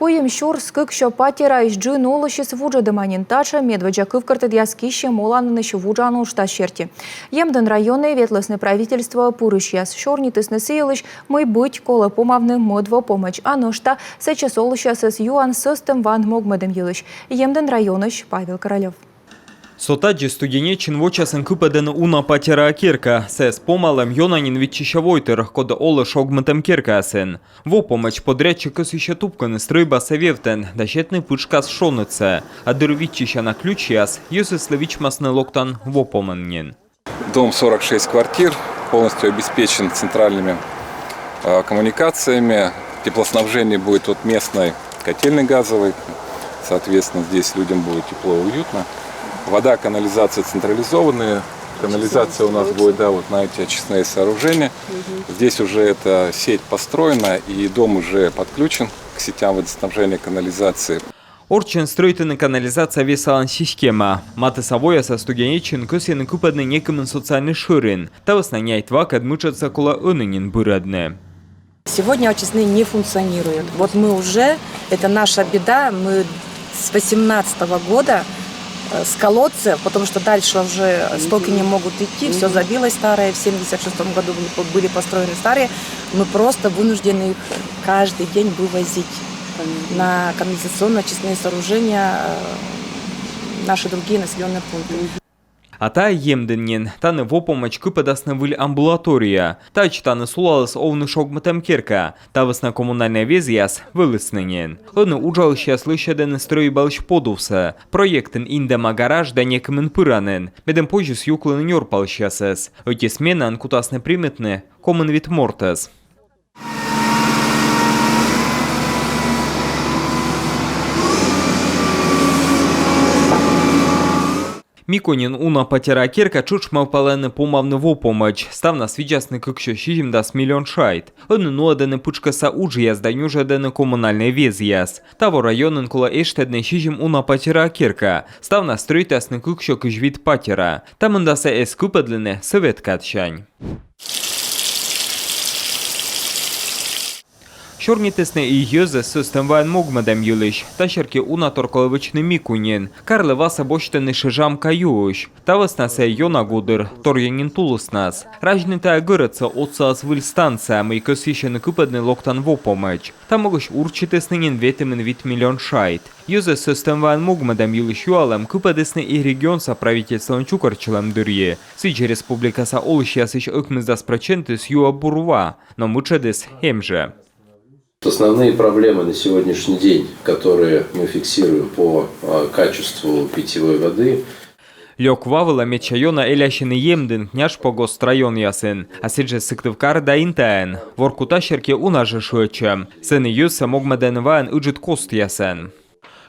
Куем щур скыкшо патера иш джин олышес вуджадыманин тача медведжа кывкартыд яскище моланын еще вуджан ушта щерти. Емден районы ветлесное правительство пурыш яс щорнитысны сыйлыш мы быть колы помавны модво помощь аношта сейчас олышес с юан сыстым ван могмедем елыш. Емден районыш Павел Королев. Сотаджи студенечин вочасын кыпеден уна патера кирка, сес помалем йонанин витчища войтер, кода олы шогматем киркасен. Во помощь подрядчик еще тупканы стройба севевтен, да щетный пышкас шоныце, а дырвитчища на ключиас, юсыслович масны локтан во поманнин. Дом 46 квартир, полностью обеспечен центральными коммуникациями. Теплоснабжение будет от местной котельной газовой, соответственно, здесь людям будет тепло и уютно. Вода, канализация централизованные. Канализация у нас будет, да, вот на эти очистные сооружения. Здесь уже эта сеть построена и дом уже подключен к сетям водоснабжения канализации. Орчен стройтыны канализация весалан система. Маты савоя со студенечин көсен купадны некомен социальный ширин. Тавасна няйтва кадмычатся кола önынин бырадны. Сегодня очистные не функционируют. Вот мы уже, это наша беда, мы с 2018 года с колодца, потому что дальше уже стоки не могут идти, все забилось старое, в 1976 году были построены старые, мы просто вынуждены их каждый день вывозить на канализационно-очистные сооружения наши другие населенные пункты. А та емденнен, таны во помощь кыпадасны выль амбулатория, тач таны сулалыс овны шогматем кирка, тавысна коммунальная везияс вылыснынен. Оны ужалыща слышадыны стройбалыш подувса, проектын индема гараж да некамен пыранен, бедем позже с юклын нёрпалщасыз, эти смены анкутасны приметны, комын вид мортас. Миконин уна патера кирка чучмал палены помавны во помощь, ставна свидясны кыкшо щижим дас миллион шайт. Оны нуадены пучкаса уджияс да нюжадены коммунальный везияс. Таво районын кула эштедны щижим уна патера кирка, ставна стройтасны кыкшо кыжвид патера. Тамындаса эс купадлены совет катшань. Щорнитесне и йöze system vain mogmadem юлиш, ташерки уна торколовичны микунен, карлы васа боштены шижам каюш, тавасна се йона гудыр, торянин тулуснас. Ражнита гырыца отсаас выль станция, мы көсишены купадны локтан во помощь. Там могыш урчитесненин ветемен вид миллион шайт. Йöze system vain mogmadem юлиш юалем купадесны и регионса правительством чукарчылам дырье. Сичи республикаса олышьясыш ыкмыздас процентыс юа бурва, но мычедес хемже. Основные проблемы на сегодняшний день, которые мы фиксируем по качеству питьевой воды. Лёк вавыла мечайона элящины емден княж погост район ясын, а сидже сыктывкар да интаен. Воркута шерке унажы шуечем, сыны юса могмаден ваен уджит кост ясын.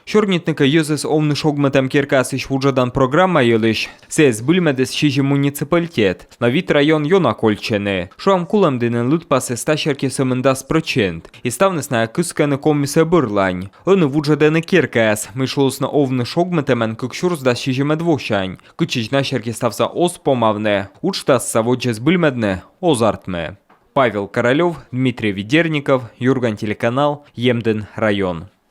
Щорнитника юзес овны шогматем киркасыш вуджадан программа юлиш, сез бульмедес щижи муниципалитет, на вид район йона кольчены. Шуам кулам дынын лутпасы сташерки сымындас процент, и ставнысная кысканы комиссия бырлань. Оны вуджаданы киркас, мышлосна овны шогматемен кыкшурс да щижи медвошань, кычич нашерки ставса ос помавне, учтас саводжес бульмедне озартме. Павел Королев, Дмитрий Ведерников, Юрган телеканал, Емден район.